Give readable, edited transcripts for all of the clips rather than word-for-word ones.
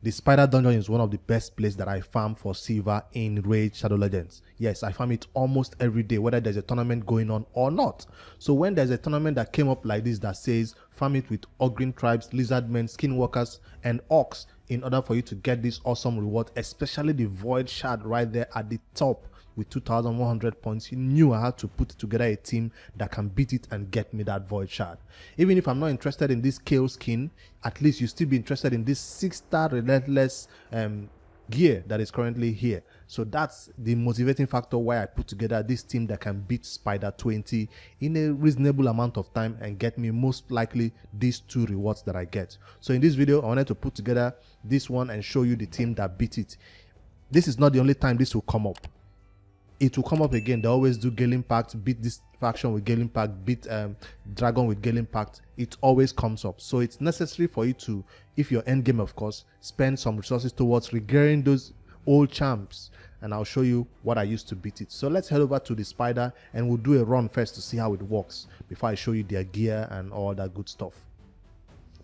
The Spider Dungeon is one of the best places that I farm for silver in Raid Shadow Legends. Yes, I farm it almost every day, whether there's a tournament going on or not. So when there's a tournament that came up like this that says farm it with Orgrin Tribes, Lizardment, Skinwalkers and Orcs in order for you to get this awesome reward, especially the Void Shard right there at the top with 2,100 points, you knew I had to put together a team that can beat it and get me that Void Shard. Even if I'm not interested in this Kale skin, at least you still be interested in this 6-star Relentless gear that is currently here. So that's the motivating factor why I put together this team that can beat Spider 20 in a reasonable amount of time and get me most likely these 2 rewards that I get. So in this video, I wanted to put together this one and show you the team that beat it. This is not the only time this will come up. It will come up again. They always do Gaellen Pact, beat this faction with Gaellen Pact, beat Dragon with Gaellen Pact. It always comes up. So it's necessary for you to, if you're end game of course, spend some resources towards regearing those old champs. And I'll show you what I used to beat it. So let's head over to the Spider and we'll do a run first to see how it works before I show you their gear and all that good stuff.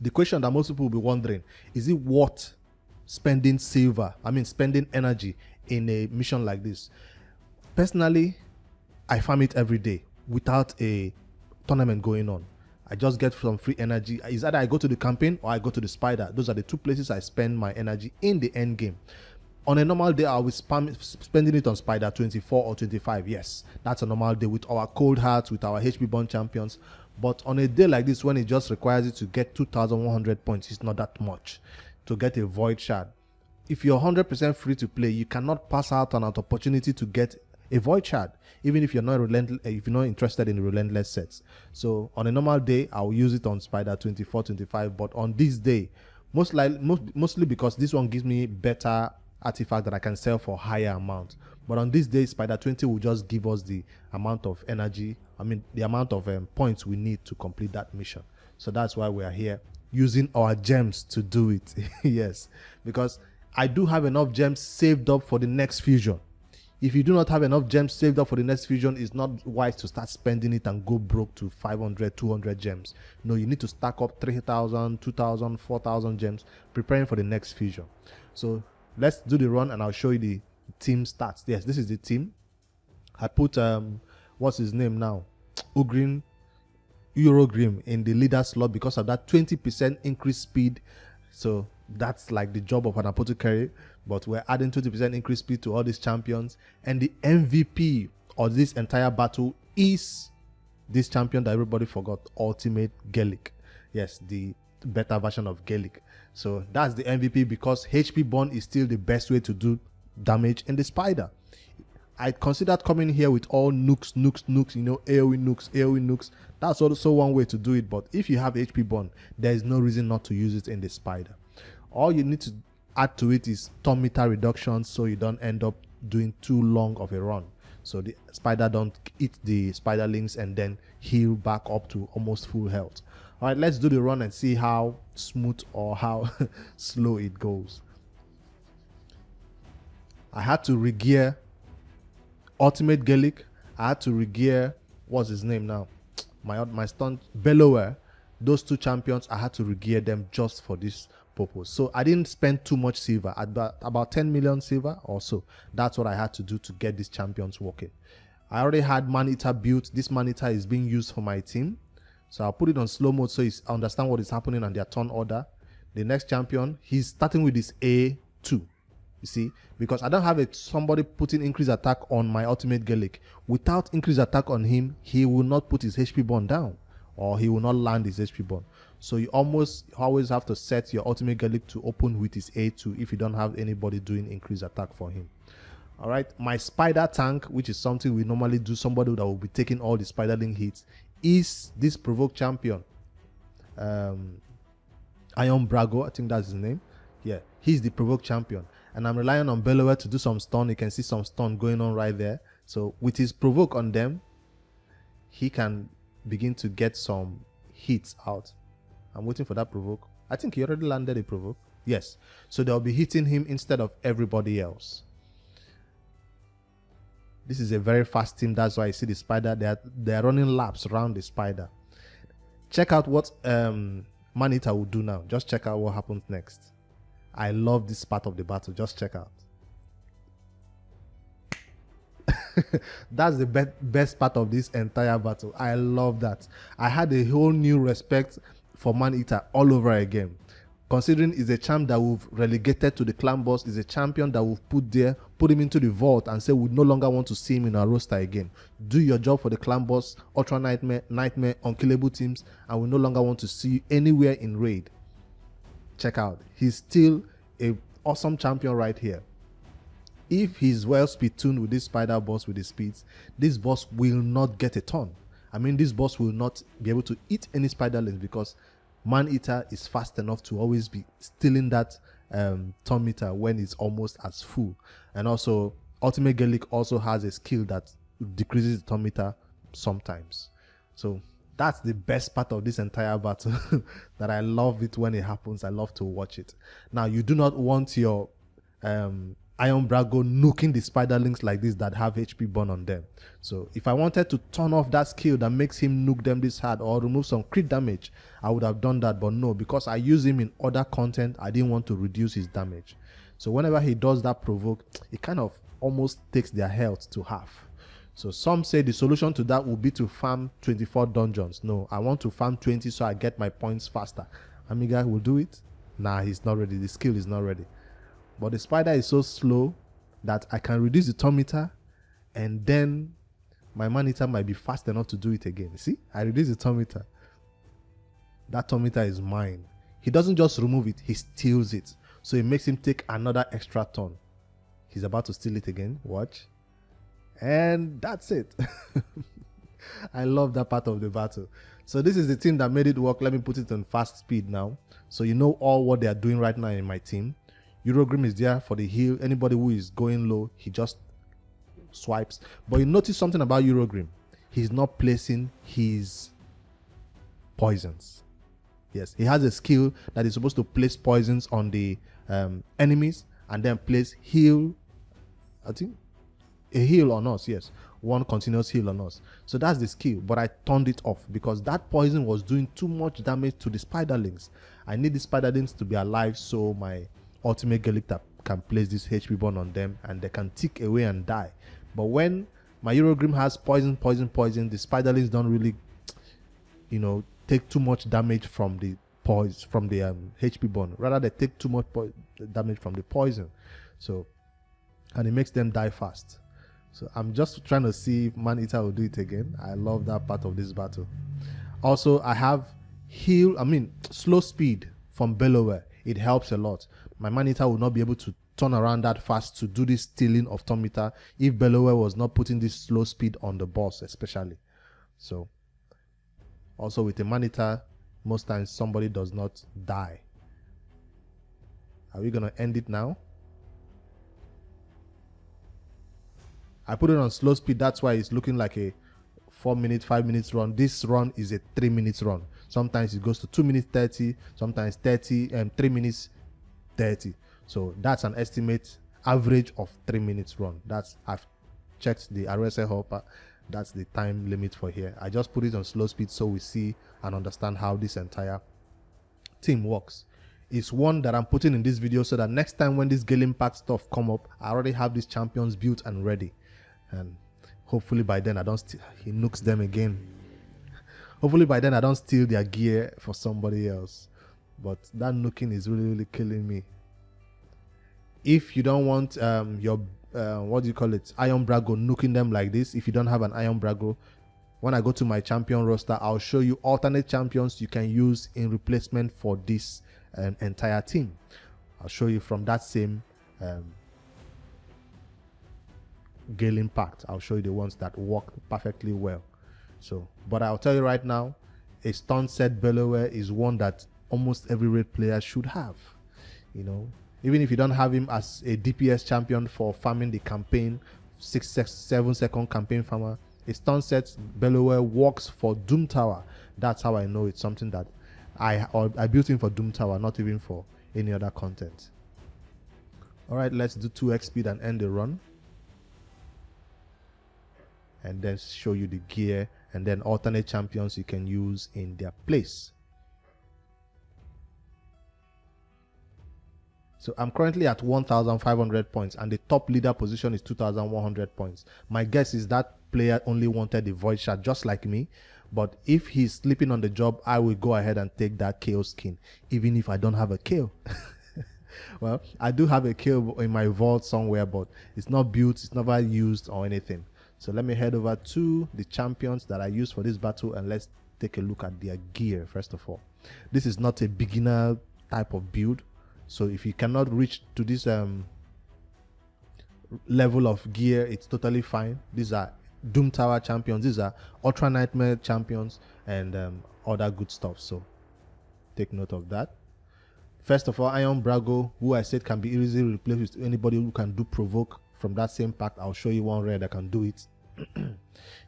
The question that most people will be wondering, is it worth spending spending energy in a mission like this? Personally, I farm it every day without a tournament going on. I just get some free energy. It's either I go to the campaign or I go to the Spider. Those are the 2 places I spend my energy in the end game. On a normal day, I will spending it on Spider 24 or 25. Yes, that's a normal day with our cold hearts, with our HP Bond champions. But on a day like this, when it just requires you to get 2,100 points, it's not that much to get a Void Shard. If you're 100% free to play, you cannot pass out on an opportunity to get a Void Shard, even if you're not interested in the Relentless sets. So on a normal day, I'll use it on Spider 24, 25, but on this day, mostly because this one gives me better artifact that I can sell for higher amount. But on this day, Spider 20 will just give us the amount of energy, the amount of points we need to complete that mission. So that's why we are here using our gems to do it. Yes, because I do have enough gems saved up for the next fusion. If you do not have enough gems saved up for the next fusion, it's not wise to start spending it and go broke to 500, 200 gems. No, you need to stack up 3,000, 2,000, 4,000 gems, preparing for the next fusion. So let's do the run and I'll show you the team stats. Yes, this is the team. I put, what's his name now? Orgrin in the leader slot because of that 20% increased speed. So that's like the job of an apothecary, but we're adding 20% increased speed to all these champions. And the MVP of this entire battle is this champion that everybody forgot, Ultimate Galek. Yes, the better version of Galek. So that's the MVP because HP Bond is still the best way to do damage in the Spider. I considered coming here with all nukes, AoE nukes. That's also one way to do it, but if you have HP Bond, there is no reason not to use it in the Spider. All you need to add to it is turn meter reduction so you don't end up doing too long of a run. So the Spider don't eat the Spiderlings and then heal back up to almost full health. All right, let's do the run and see how smooth or how slow it goes. I had to regear Ultimate Galek. I had to regear, what's his name now? My stunt, Belarus. Those 2 champions, I had to regear them just for this purpose. So I didn't spend too much silver, about 10 million silver or so. That's what I had to do to get these champions working. I already had Man-Eater built. This Man-Eater is being used for my team. So I'll put it on slow mode so you understand what is happening on their turn order. The next champion, he's starting with his A2. You see, because I don't have somebody putting increased attack on my Ultimate Galek. Without increased attack on him, he will not put his HP bond down, or he will not land his HP bond. So you almost always have to set your Ultimate Galek to open with his A2 if you don't have anybody doing increased attack for him. All right, my Spider tank, which is something we normally do, somebody that will be taking all the Spiderling hits, is this Provoke champion. Iron Brago, I think that's his name. Yeah, he's the Provoke champion. And I'm relying on Belarus to do some stun. You can see some stun going on right there. So with his Provoke on them, he can begin to get some hits out. I'm waiting for that Provoke. I think he already landed a Provoke. Yes. So they'll be hitting him instead of everybody else. This is a very fast team. That's why I see the Spider. They are running laps around the Spider. Check out what Man-Eater will do now. Just check out what happens next. I love this part of the battle. Just check out. That's the best part of this entire battle. I love that. I had a whole new respect for Man-Eater all over again. Considering he's a champ that we've relegated to the clan boss, is a champion that we've put him into the vault and say we no longer want to see him in our roster again. Do your job for the clan boss, Ultra Nightmare, Unkillable teams, and we no longer want to see you anywhere in raid. Check out. He's still a awesome champion right here. If he's well speed tuned with this spider boss with his speeds, this boss will not get a ton. I mean, this boss will not be able to eat any spiderlings because Man-Eater is fast enough to always be stealing that ton meter when it's almost as full. And also, Ultimate Galek also has a skill that decreases the ton meter sometimes. So that's the best part of this entire battle. That I love it when it happens. I love to watch it. Now, you do not want your Iron Brago nuking the spiderlings like this that have HP burn on them. So if I wanted to turn off that skill that makes him nuke them this hard or remove some crit damage, I would have done that, but no, because I use him in other content, I didn't want to reduce his damage. So whenever he does that provoke, it kind of almost takes their health to half. So some say the solution to that would be to farm 24 dungeons. No, I want to farm 20 so I get my points faster. Amiga will do it? Nah, he's not ready. The skill is not ready. But the spider is so slow that I can reduce the ton meter and then my Man-Eater might be fast enough to do it again. See, I reduce the ton meter. That ton meter is mine. He doesn't just remove it, he steals it. So it makes him take another extra ton. He's about to steal it again. Watch. And that's it. I love that part of the battle. So this is the team that made it work. Let me put it on fast speed now. So you know all what they are doing right now in my team. Orgrin is there for the heal. Anybody who is going low, he just swipes. But you notice something about Orgrin. He's not placing his poisons. Yes, he has a skill that is supposed to place poisons on the enemies and then place heal. I think a heal on us. Yes, one continuous heal on us. So that's the skill. But I turned it off because that poison was doing too much damage to the spiderlings. I need the spiderlings to be alive so my Ultimate Galek that can place this HP burn on them and they can tick away and die. But when my Orgrin has poison, the spiderlings don't really, take too much damage from the HP burn. Rather, they take too much damage from the poison. So, and it makes them die fast. So I'm just trying to see if Man-Eater will do it again. I love that part of this battle. Also, I have slow speed from Belarus. It helps a lot. My Man-Eater will not be able to turn around that fast to do this stealing of ton meter if Belarus was not putting this slow speed on the boss especially. So also with a Man-Eater, most times somebody does not die. Are we gonna end it now? I put it on slow speed, that's why it's looking like a 4 minute, 5 minutes run. This run is a 3 minutes run. Sometimes it goes to 2 minutes 30, sometimes 30 and 3 minutes 30. So that's an estimate average of 3 minutes run. That's, I've checked the RSA hopper. That's the time limit for here. I just put it on slow speed so we see and understand how this entire team works. It's one that I'm putting in this video so that next time when this Gaellen Pact stuff come up, I already have these champions built and ready. And hopefully by then he nukes them again. Hopefully by then I don't steal their gear for somebody else. But that nuking is really, really killing me. If you don't want your Iron Brago nuking them like this, if you don't have an Iron Brago, when I go to my champion roster, I'll show you alternate champions you can use in replacement for this entire team. I'll show you from that same Gaellen Pact. I'll show you the ones that work perfectly well. So, but I'll tell you right now, a stun set Belarus is one that almost every raid player should have. Even if you don't have him as a DPS champion for farming the campaign, 6-7 second campaign farmer, a stun set Belarus works for Doom Tower. That's how I know it's something that I built him for Doom Tower, not even for any other content. Alright, let's do 2x speed and end the run. And then show you the gear and then alternate champions you can use in their place. So I'm currently at 1,500 points, and the top leader position is 2,100 points. My guess is that player only wanted the void shard just like me, but if he's sleeping on the job, I will go ahead and take that KO skin, even if I don't have a KO. Well, I do have a KO in my vault somewhere, but it's not built, it's never used or anything. So let me head over to the champions that I use for this battle, and let's take a look at their gear first of all. This is not a beginner type of build, so if you cannot reach to this level of gear, it's totally fine. These are Doom Tower champions, these are Ultra Nightmare champions, and other good stuff, so take note of that. First of all, Iron Brago, who I said can be easily replaced with anybody who can do provoke from that same pack. I'll show you one rare that can do it.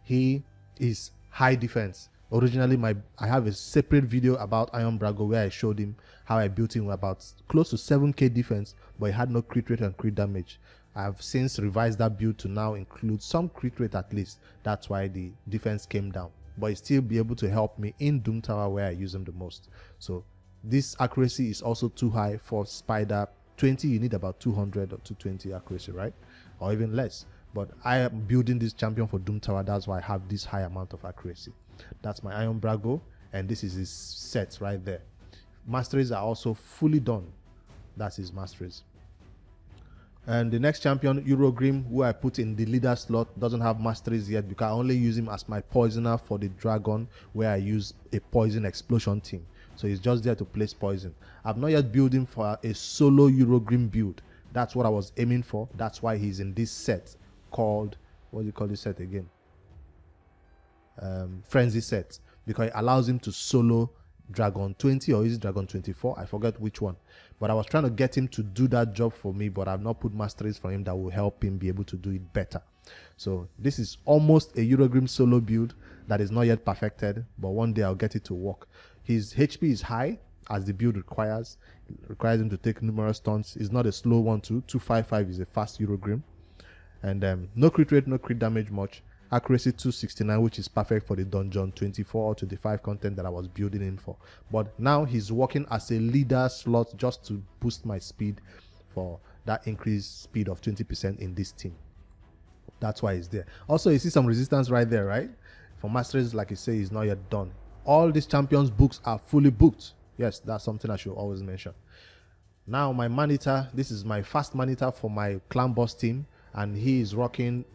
He is high defense. Originally, I have a separate video about Iron Brago where I showed him how I built him about close to 7k defense, but he had no crit rate and crit damage. I have since revised that build to now include some crit rate at least. That's why the defense came down, but he still be able to help me in Doom Tower where I use him the most. So this accuracy is also too high for Spider 20. You need about 200 or 220 accuracy, right? Or even less. But I am building this champion for Doom Tower. That's why I have this high amount of accuracy. That's my Iron Brago, and this is his set right there. Masteries are also fully done. That's his masteries. And the next champion, Orgrin, who I put in the leader slot, doesn't have masteries yet because I only use him as my poisoner for the dragon, where I use a poison explosion team. So he's just there to place poison. I've not yet built him for a solo Orgrin build. That's what I was aiming for. That's why he's in this set called, what do you call this set again? Frenzy set, because it allows him to solo Dragon 20, or is it Dragon 24? I forget which one. But I was trying to get him to do that job for me, but I've not put masteries for him that will help him be able to do it better. So this is almost a Orgrin solo build that is not yet perfected, but one day I'll get it to work. His HP is high, as the build requires. It requires him to take numerous turns. It's not a slow one too. 255 is a fast Orgrin. And no crit rate, no crit damage much. Accuracy 269, which is perfect for the dungeon 24 or 25 content that I was building him for. But now he's working as a leader slot just to boost my speed for that increased speed of 20% in this team. That's why he's there. Also, you see some resistance right there, right? For masteries, like I say, is not yet done. All these champions books are fully booked. Yes, that's something I should always mention. Now my man-eater, this is my fast man-eater for my clan boss team, and he is rocking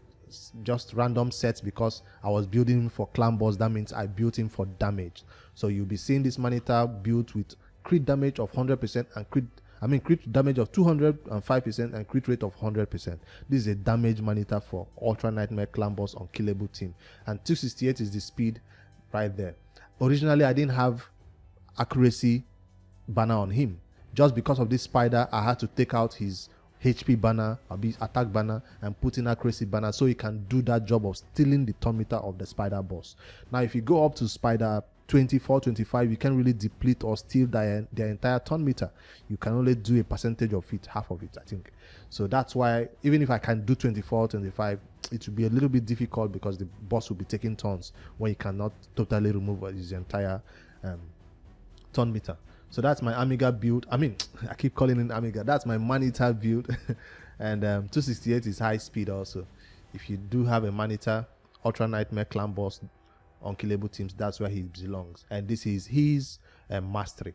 just random sets because I was building him for clan boss. That means I built him for damage. So you'll be seeing this man-eater built with crit damage of 100% and crit damage of 205% and crit rate of 100%. This is a damage man-eater for Ultra Nightmare clan boss unkillable team, and 268 is the speed right there. Originally I didn't have accuracy banner on him. Just because of this spider, I had to take out his HP banner, or attack banner, and put in accuracy banner so he can do that job of stealing the turn meter of the spider boss. Now if you go up to spider 24, 25, you can't really deplete or steal their entire turn meter. You can only do a percentage of it, half of it, I think. So that's why even if I can do 24, 25, it will be a little bit difficult because the boss will be taking turns when you cannot totally remove his entire turn meter. So that's my Amiga build. I keep calling it Amiga. That's my man-eater build. And 268 is high speed also. If you do have a man-eater, Ultra Nightmare clan boss, unkillable teams, that's where he belongs. And this is his mastery.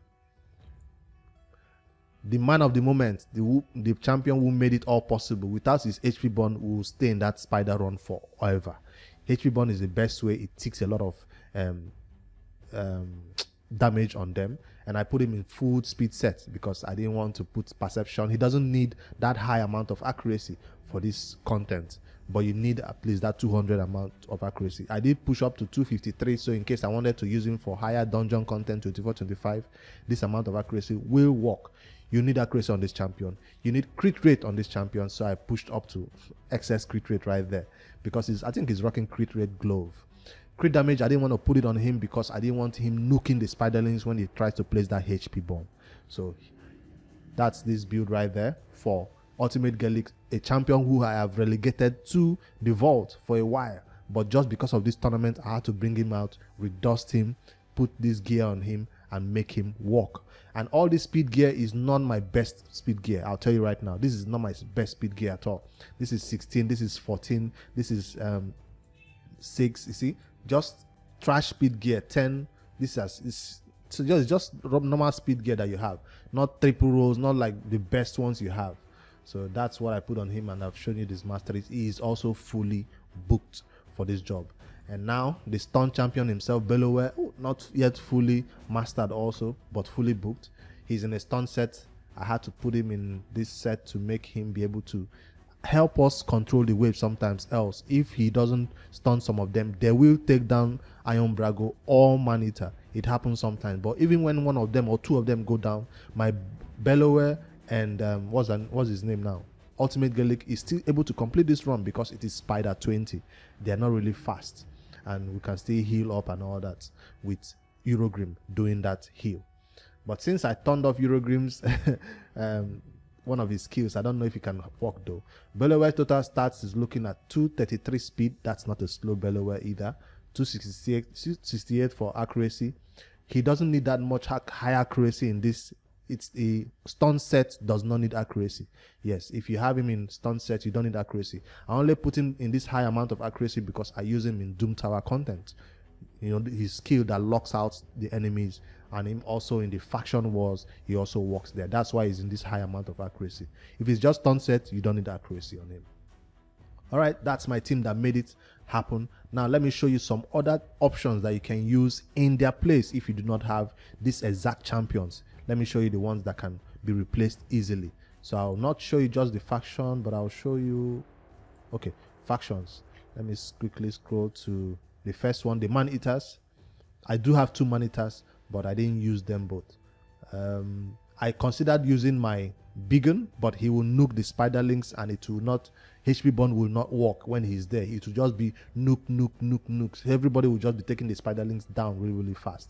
The man of the moment, the champion who made it all possible. Without his HP burn, we will stay in that spider run forever. HP burn is the best way. It takes a lot of damage on them, and I put him in full speed set because I didn't want to put perception. He doesn't need that high amount of accuracy for this content, but you need at least that 200 amount of accuracy. I did push up to 253, so in case I wanted to use him for higher dungeon content, 24, 25, this amount of accuracy will work. You need accuracy on this champion. You need crit rate on this champion, so I pushed up to excess crit rate right there because I think he's rocking crit rate glove. Crit damage, I didn't want to put it on him because I didn't want him nuking the spiderlings when he tries to place that HP bomb. So that's this build right there for Ultimate Galek, a champion who I have relegated to the vault for a while. But just because of this tournament, I had to bring him out, redust him, put this gear on him, and make him walk. And all this speed gear is not my best speed gear. I'll tell you right now, this is not my best speed gear at all. This is 16, this is 14, this is 6. You see, just trash speed gear 10. This is so just normal speed gear that you have, not triple rolls, not like the best ones you have. So that's what I put on him, and I've shown you this masteries. He is also fully booked for this job. And now the stun champion himself, Bellower, not yet fully mastered also, but fully booked. He's in a stun set. I had to put him in this set to make him be able to help us control the wave sometimes. Else, if he doesn't stun some of them, they will take down Iron Brago or Man-Eater. It happens sometimes. But even when one of them or two of them go down, my Bellower and what's his name now, Ultimate Galek, is still able to complete this run because it is Spider 20. They are not really fast, and we can still heal up and all that with Orgrin doing that heal. But since I turned off Orgrin's one of his skills, I don't know if he can walk though. Bellower's total stats is looking at 233 speed. That's not a slow Bellower either. 268 for accuracy. He doesn't need that much high accuracy in this. It's a stun set, does not need accuracy. Yes, if you have him in stun set, you don't need accuracy. I only put him in this high amount of accuracy because I use him in Doom Tower content. You know, his skill that locks out the enemies, and him also in the faction wars, he also works there. That's why he's in this high amount of accuracy. If it's just stun set, you don't need accuracy on him. All right, that's my team that made it happen. Now let me show you some other options that you can use in their place if you do not have these exact champions. Let me show you the ones that can be replaced easily. So I'll not show you just the faction, but I'll show you, okay, factions. Let me quickly scroll to the first one, the Man-Eaters. I do have 2 Man-Eaters, but I didn't use them both. I considered using my Biggen, but he will nuke the spiderlings, and it will not, HP bond will not work when he's there. It will just be nuke. Everybody will just be taking the spiderlings down really fast.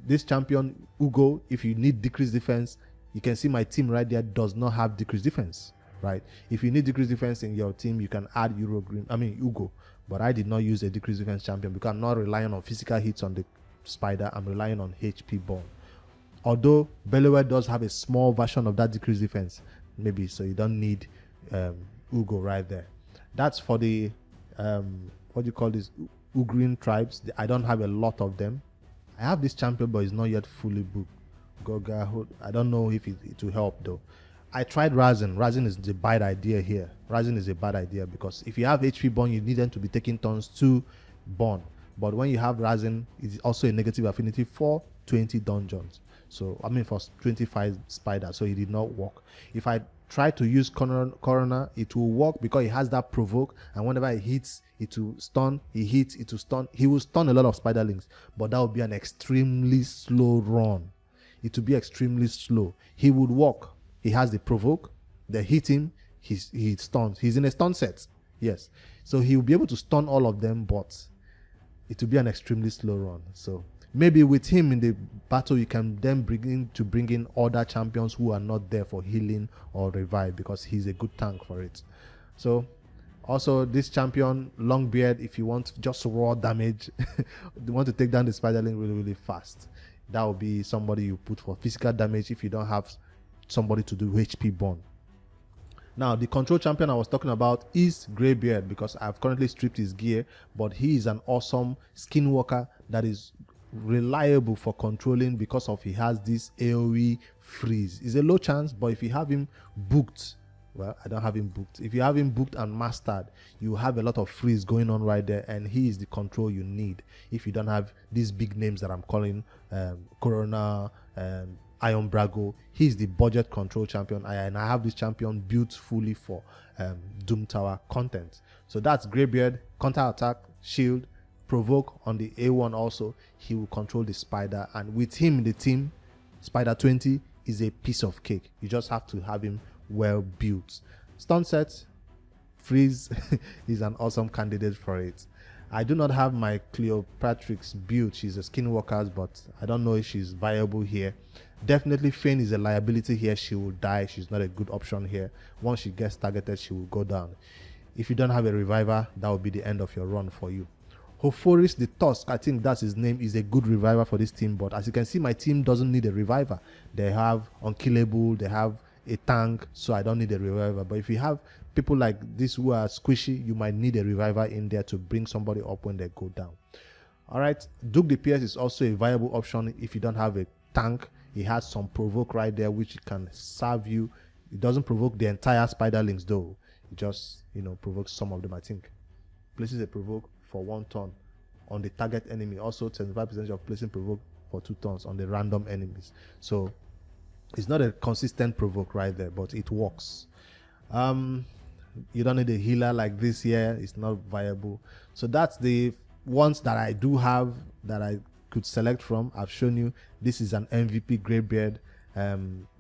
This champion Ugo, if you need decreased defense, you can see my team right there does not have decreased defense, right? If you need decreased defense in your team, you can add Ugo, but I did not use a decreased defense champion because I'm not relying on physical hits on the spider. I'm relying on HP bond. Although Bellower does have a small version of that decreased defense, maybe, so you don't need Ugo right there. That's for the what do you call this, Orgrin Tribes. I don't have a lot of them. I have this champion, but it's not yet fully booked. Goga, I don't know if it will help though. I tried Razin. Razin is the bad idea here. Razin is a bad idea because if you have HP burn, you need them to be taking turns to burn. But when you have Razin, it's also a negative affinity for 20 dungeons. So I mean for 25 spiders, so it did not work. If I try to use Conor, it will work because he has that provoke, and whenever he hits, it will stun. He hits, it will stun. He will stun a lot of spiderlings, but that would be an extremely slow run. It will be extremely slow. He would work. He has the provoke. They hit him. He stuns. He's in a stun set. Yes, so he will be able to stun all of them, but it will be an extremely slow run. So maybe with him in the battle, you can then bring in other champions who are not there for healing or revive because he's a good tank for it. So also this champion, Longbeard, if you want just raw damage, you want to take down the spiderling really fast, that will be somebody you put for physical damage if you don't have somebody to do HP burn. Now, the control champion I was talking about is Greybeard because I've currently stripped his gear, but he is an awesome skinwalker that is reliable for controlling because of he has this AoE freeze. It's a low chance, but if you have him booked, well, I don't have him booked. If you have him booked and mastered, you have a lot of freeze going on right there, and he is the control you need if you don't have these big names that I'm calling Corona, Iron Brago. He's the budget control champion, and I have this champion built fully for Doom Tower content. So that's Greybeard, counter attack, shield, provoke on the A1 also. He will control the spider, and with him in the team, Spider 20 is a piece of cake. You just have to have him well built. Stun set, freeze is an awesome candidate for it. I do not have my Cleopatrix build. She's a skinwalker, but I don't know if she's viable here. Definitely Fane is a liability here. She will die. She's not a good option here. Once she gets targeted, she will go down. If you don't have a reviver, that will be the end of your run for you. Hoforis the Tusk, I think that's his name, is a good reviver for this team. But as you can see, my team doesn't need a reviver. They have Unkillable, they have a tank, so I don't need a reviver. But if you have people like this who are squishy, you might need a reviver in there to bring somebody up when they go down. All right, Duke the PS is also a viable option if you don't have a tank. He has some provoke right there, which can serve you. It doesn't provoke the entire spiderlings though. It just, you know, provokes some of them, I think. Places a provoke for 1 turn on the target enemy. Also 25% of placing provoke for 2 turns on the random enemies. So it's not a consistent provoke right there, but it works. You don't need a healer like this here. It's not viable. So that's the ones that I do have that I could select from. I've shown you this is an MVP Greybeard.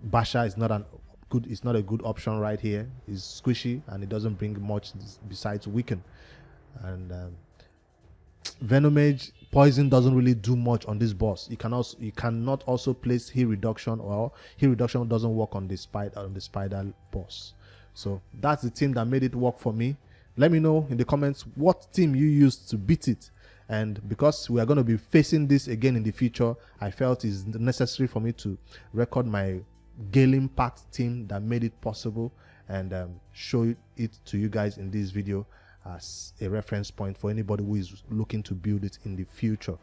Basha is not it's not a good option right here. It's squishy and it doesn't bring much besides weaken. And Venomage poison doesn't really do much on this boss. You cannot also place heal reduction, or heal reduction doesn't work on the spider boss. So that's the team that made it work for me. Let me know in the comments what team you used to beat it. And because we are going to be facing this again in the future, I felt it's necessary for me to record my Gaellen Pact team that made it possible and show it to you guys in this video as a reference point for anybody who is looking to build it in the future.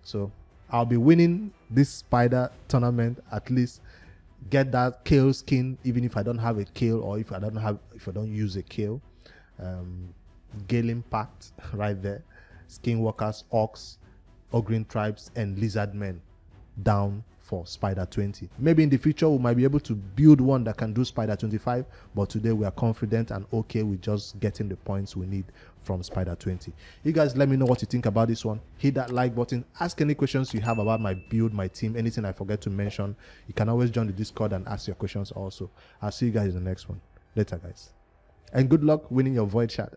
So I'll be winning this spider tournament, at least get that Kale skin, even if I don't have a Kale, or if I don't use a Kale. Gaellen Pact right there. Skinwalkers, Orcs, Orgrin Tribes, and Lizardmen down for Spider 20. Maybe in the future we might be able to build one that can do Spider 25, but today we are confident and okay with just getting the points we need from Spider 20. You guys let me know what you think about this one. Hit that like button. Ask any questions you have about my build, my team, anything I forget to mention. You can always join the Discord and ask your questions also. I'll see you guys in the next one. Later, guys. And good luck winning your void shot.